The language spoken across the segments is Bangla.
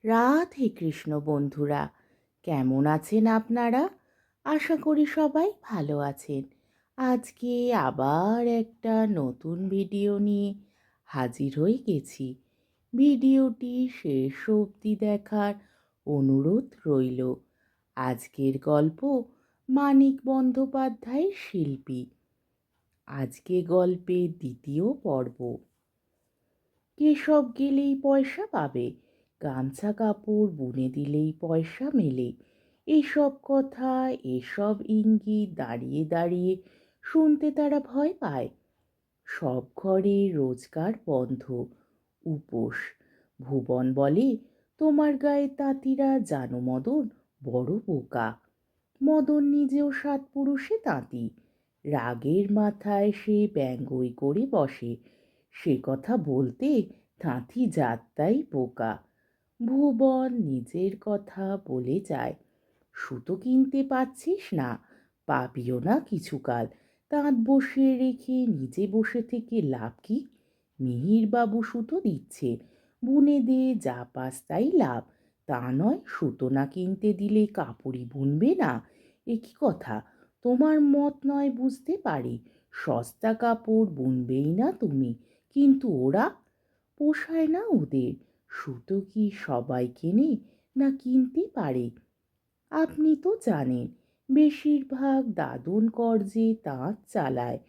রাধে কৃষ্ণ বন্ধুরা, কেমন আছেন আপনারা? আশা করি সবাই ভালো আছেন। আজকে আবার একটা নতুন ভিডিও নিয়ে হাজির হয়ে গেছি। ভিডিওটি শেষ অবধি দেখার অনুরোধ রইল। আজকের গল্প মানিক বন্দ্যোপাধ্যায়ের শিল্পী। আজকে গল্পের দ্বিতীয় পর্ব। কেশব গেলেই পয়সা পাবে, গামছা কাপড় বুনে দিলেই পয়সা মেলে, এসব কথা, এসব ইঙ্গিত দাঁড়িয়ে দাঁড়িয়ে শুনতে তারা ভয় পায়। সব ঘরে রোজগার বন্ধ, উপোস। ভুবন বলে, তোমার গায়ে তাঁতিরা জানো মদন বড় বোকা। মদন নিজেও সাত পুরুষে তাঁতি। রাগের মাথায় সে ব্যঙ্গই করে বসে, সে কথা বলতে তাঁতি যাত্রাই বোকা। ভুবন নিজের কথা বলে যায়, সুতো কিনতে পাচ্ছিস না, পাবিও না কিছুকাল। তাঁত বসিয়ে রেখে নিজে বসে থেকে লাভ কি? মিহিরবাবু সুতো দিচ্ছে, বুনে দে, যা পাস তাই লাভ। তা নয়, সুতো না কিনতে দিলে কাপড়ই বুনবে না। এ কি কথা? তোমার মত নয় বুঝতে পারি, সস্তা কাপড় বুনবেই না তুমি, কিন্তু ওরা? পোষায় না ওদের। সুতো কি সবাই কেনে না কিনতে পারে? আপনি তো জানেন, বেশিরভাগ দাদন কর্জে তাঁত চালায়,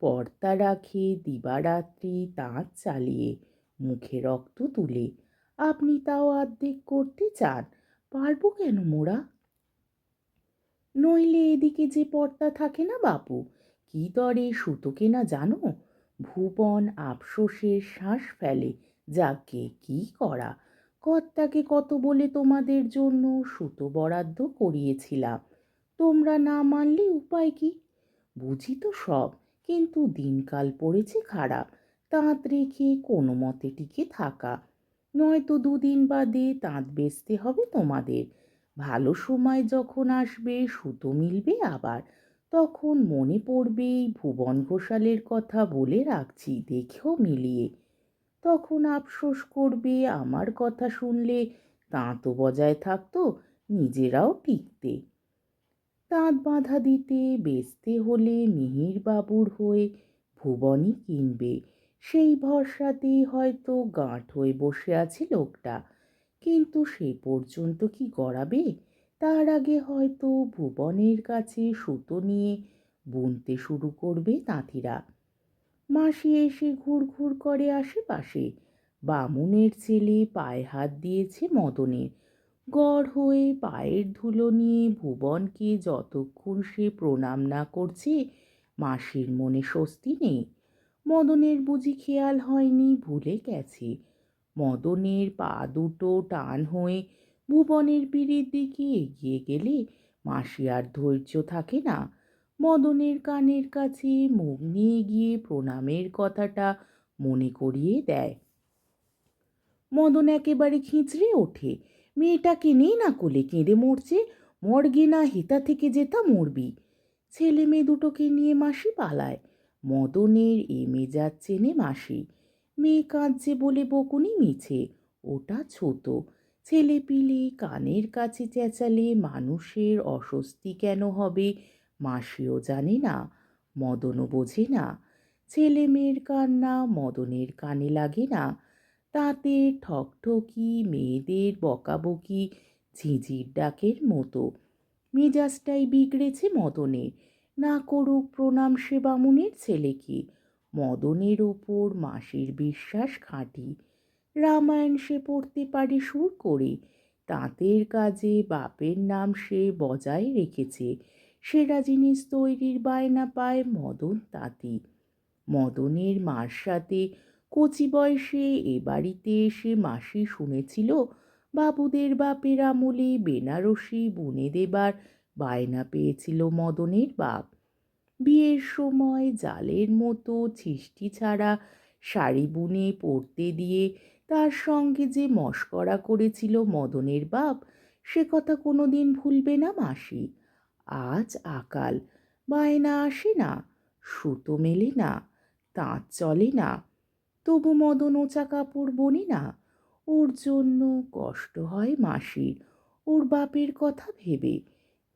পর্দা রাখে দিবারাত্রি তাঁত চালিয়ে, মুখে রক্ত তুলে। আপনি তাও অর্ধেক করতে চান, পারবো কেন মোরা? নইলে এদিকে যে পর্দা থাকে না বাপু, কি দরে সুতো কেনা জানো? ভুবন আফসোসের শ্বাস ফেলে, যাকে কি করা। কর্তাকে কত বলে তোমাদের জন্য সুতো বরাদ্দ করিয়েছিলাম, তোমরা না মানলে উপায় কি? বুঝি তো সব, কিন্তু দিনকাল পড়েছে খারাপ, তাঁত রেখে কোনো মতে টিকে থাকা। নয়তো দুদিন বাদে তাঁত বেচতে হবে তোমাদের। ভালো সময় যখন আসবে, সুতো মিলবে আবার, তখন মনে পড়বে এই ভুবন ঘোষালের কথা, বলে রাখছি দেখেও মিলিয়ে। তখন আফসোস করবে আমার কথা শুনলে, তাঁতও বজায় থাকতো, নিজেরাও টিকতে। তাঁত বাঁধা দিতে বেচতে হলে মিহিরবাবুর হয়ে ভুবনই কিনবে, সেই ভরসাতেই হয়তো গাঁট হয়ে বসে আছে লোকটা। কিন্তু সে পর্যন্ত কি গড়াবে? তার আগে হয়তো ভুবনের কাছে সুতো নিয়ে বুনতে শুরু করবে তাঁতিরা। মাসি এসে ঘুরঘুর করে আশেপাশে। বামুনের ছেলে পায়ে হাত দিয়েছে মদনের। গড় হয়ে পায়ের ধুলো নিয়ে ভুবনকে যতক্ষণ সে প্রণাম না করছে, মাসির মনে স্বস্তি নেই। মদনের বুঝি খেয়াল হয়নি, ভুলে গেছে। মদনের পা দুটো টান হয়ে ভুবনের পিঠের দিকে এগিয়ে গেলে মাসি আর ধৈর্য থাকে না। মদনের কানের কাছে মুখ নিয়ে গিয়ে প্রণামের কথাটা মনে করিয়ে দেয়। মদন একেবারে খিঁচড়ে ওঠে, মেয়েটাকে নে না কোলে, কেঁদে মরছে, মর্গে না হেতা থেকে যেতা মরবি। ছেলে মেয়ে দুটোকে নিয়ে মাসি পালায়। মদনের এ মেজাজ চেনে মাসি। মেয়ে কাঁদছে বলে বকুনি মিছে, ওটা ছোট। ছেলে পিলে কানের কাছে চেঁচালে মানুষের অস্বস্তি কেন হবে মাসিও জানে না, মদনও বোঝে না। ছেলে মেয়ের কান্না মদনের কানে লাগে না। তাতে ঠকঠকি, মেয়েদের বকাবকি ঝিঁঝির ডাকের মতো। মেজাজটাই বিগড়েছে মদনের। না করুক প্রণাম সে বামুনের ছেলেকে। মদনের ওপর মাসির বিশ্বাস খাঁটি। রামায়ণ সে পড়তে পারে সুর করে। তাঁতের কাজে বাপের নাম সে বজায় রেখেছে। সেরা জিনিস তৈরির বায়না পায় মদন তাঁতি। মদনের মার সাথে কচি বয়সে এ বাড়িতে এসে মাসি শুনেছিল বাবুদের বাপের আমলে বেনারসি বুনে দেবার বায়না পেয়েছিল মদনের বাপ। বিয়ের সময় জালের মতো ছিষ্টি ছাড়া শাড়ি বুনে পরতে দিয়ে তার সঙ্গে যে মশকরা করেছিল মদনের বাপ, সে কথা কোনোদিন ভুলবে না মাসি। আজ আকাল, বায়না আসে না, সুতো মেলে না, তাঁত চলে না, তবু মদন ওচা কাপড় বোনে না। ওর জন্য কষ্ট হয় মাসির, ওর বাপের কথা ভেবে।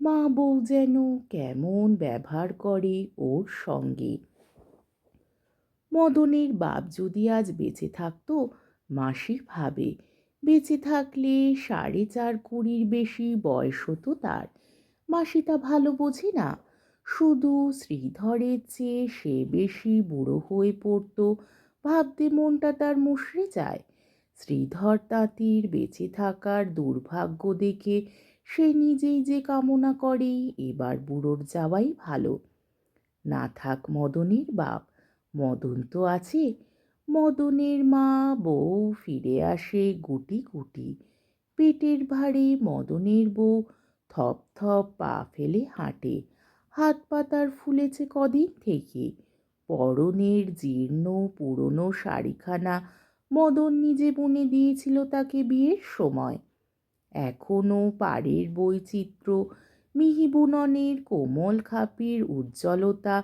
মা বউ যেন কেমন ব্যবহার করে ওর সঙ্গে। মদনের বাপ যদি আজ বেঁচে থাকতো, মাসি ভাবে, বেঁচে থাকলে 4.25 বেশি বয়স হতো তার। মাসি তা ভালো বোঝে না, শুধু শ্রীধরের চেয়ে সে বেশি বুড়ো হয়ে পড়তো ভাবতে মনটা তার মুষড়ে যায়। শ্রীধর তাঁতির বেঁচে থাকার দুর্ভাগ্য দেখে সে নিজেই যে কামনা করে এবার বুড়োর যাওয়াই ভালো। না থাক মদনের বাপ, মদন তো আছে। মদনের মা বউ ফিরে আসে গুটি গুটি। পেটের ভারে মদনের বউ থপ থপ পা ফেলে হাঁটে। হাত পা তার ফুলেছে কদিন থেকে। পরনের জীর্ণ পুরনো শাড়িখানা মদন নিজে বুনে দিয়েছিল তাকে বিয়ের সময়। এখনো পাড়ের বৈচিত্র্য, মিহি বুননের কোমল খাপের উজ্জ্বলতা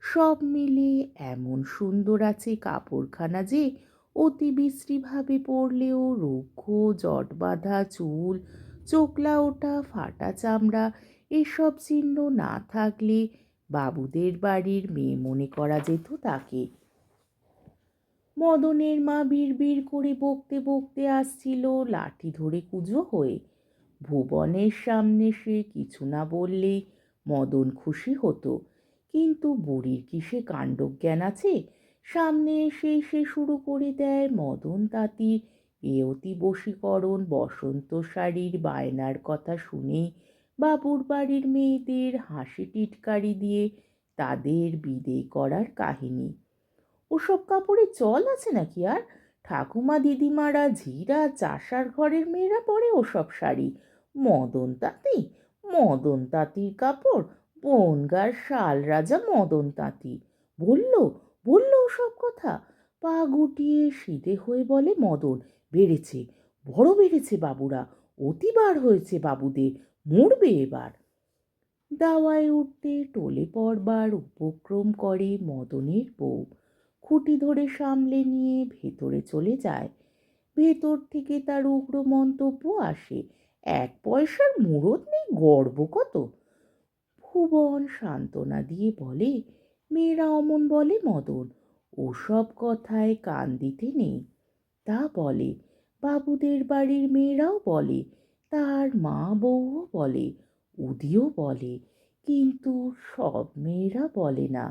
সব মিলে এমন সুন্দর আছে কাপড়খানা যে অতি বিশ্রীভাবে পরলেও রুক্ষ জট বাঁধা চুল, চোখলা ওঠা ফাটা চামড়া এসব চিহ্ন না থাকলে বাবুদের বাড়ির মেয়ে মনে করা যেত তাকে। মদনের মা বিড়বিড় করে বকতে বকতে আসছিল লাঠি ধরে কুঁজো হয়ে। ভুবনের সামনে সে কিছু না বললেই মদন খুশি হতো, কিন্তু বুড়ির কি সে কাণ্ডজ্ঞান আছে? সামনে এসে সে শুরু করে দেয় মদন তাঁতির এ অতি বশীকরণ বসন্ত শাড়ির বায়নার কথা শুনেই বাবুর বাড়ির মেয়েদের হাসি টিটকারি দিয়ে তাদের বিদেয় করার কাহিনী। ওসব কাপড়ে চল আছে নাকি আর? ঠাকুমা দিদিমারা ঝিরা চাষার ঘরের মেয়েরা পরে ওসব শাড়ি। মদন তাঁতি, মদন তাঁতির কাপড়, বনগার শাল রাজা মদন তাঁতি বলল, বলল ওসব কথা। পা গুটিয়ে সিধে হয়ে বলে মদন, বেড়েছে, বড় বেড়েছে বাবুরা, অতিবার হয়েছে বাবুদের, মরবে এবার। দাওয়ায় উঠতে টলে পড়বার উপক্রম করে মদনের বউ। খুঁটি ধরে সামলে নিয়ে ভেতরে চলে যায়। ভেতর থেকে তার উগ্র মন্তব্য আসে, 1 পয়সার মুরদ নেই, গর্ব কত। ভুবন সান্ত্বনা দিয়ে বলে, মেয়েরা অমন বলে মদন, ওসব কথায় কান দিতে নেই। তা বলে, বাবুদের বাড়ির মেয়েরাও বলে, তার মা বউও বলে, উদিও বলে, কিন্তু সব মেয়েরা বলে না।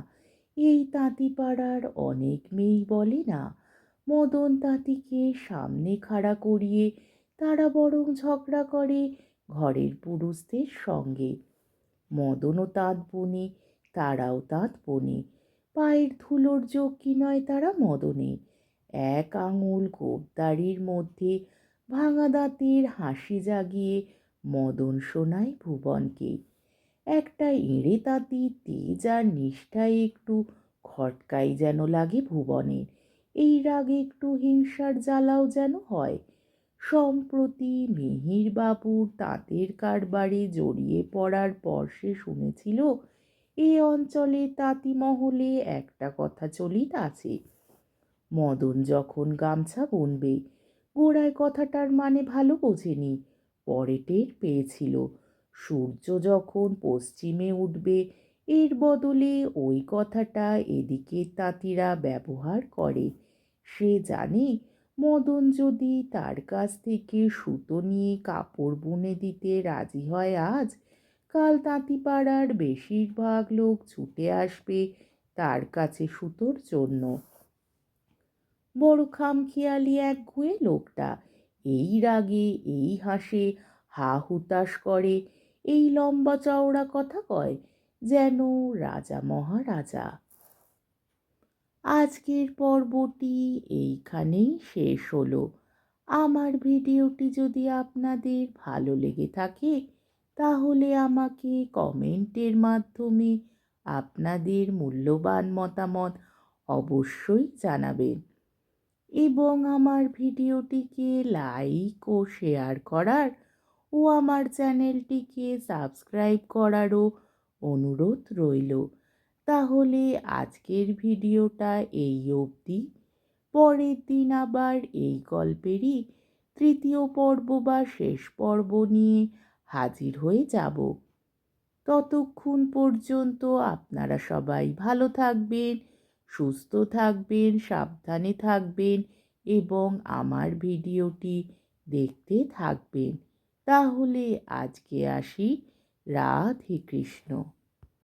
এই তাঁতিপাড়ার অনেক মেয়েই বলে না। মদন তাঁতিকে সামনে খাড়া করিয়ে তারা বরং ঝগড়া করে ঘরের পুরুষদের সঙ্গে। মদনও তাঁত বোনে, তারাও তাঁত বোনে। পায়ের ধুলোর যোগ কি নয় তারা মদনের। 1 আঙুল গোঁপদাড়ির মধ্যে ভাঙা দাঁতের হাসি জাগিয়ে মদন শোনায় ভুবনকে। একটা এঁড়ে তাঁতির তেজ আর নিষ্ঠায় একটু খটকাই যেন লাগে ভুবনের। এই রাগে একটু হিংসার জ্বালাও যেন হয়। সম্প্রতি মিহির বাবুর তাঁতের কারবারে জড়িয়ে পড়ার পর সে শুনেছিল এ অঞ্চলে তাঁতি মহলে একটা কথা চলিত আছে, মদন যখন গামছা বুনবে। গোড়ায় কথাটার মানে ভালো বোঝেনি, পরে টের পেয়েছিল সূর্য যখন পশ্চিমে উঠবে এর বদলে ওই কথাটা এদিকে তাঁতিরা ব্যবহার করে। সে জানে মদন যদি তার কাছ থেকে সুতো নিয়ে কাপড় বুনে দিতে রাজি হয় আজ, কাল তাঁতিপাড়ার বেশিরভাগ লোক ছুটে আসবে তার কাছে সুতোর জন্য। বড় খামখেয়ালি একগুঁয়ে লোকটা। এই রাগে, এই হাসে, হা হুতাশ করে, এই লম্বা চওড়া কথা কয়, যেন রাজা মহারাজা। আজকের পর্বটি এইখানেই শেষ হলো। আমার ভিডিওটি যদি আপনাদের ভালো লেগে থাকে তাহলে আমাকে কমেন্টের মাধ্যমে আপনাদের মূল্যবান মতামত অবশ্যই জানাবেন এবং আমার ভিডিওটিকে লাইক ও শেয়ার করার ও আমার চ্যানেলটিকে সাবস্ক্রাইব করারও অনুরোধ রইল। তাহলে আজকের ভিডিওটা এই অবধি। পরের দিন আবার এই গল্পেরই তৃতীয় পর্ব বা শেষ পর্ব নিয়ে হাজির হয়ে যাব। ততক্ষণ পর্যন্ত আপনারা সবাই ভালো থাকবেন, সুস্থ থাকবেন, সাবধানে থাকবেন এবং আমার ভিডিওটি দেখতে থাকবেন। তাহলে আজকে আসি। রাধে কৃষ্ণ।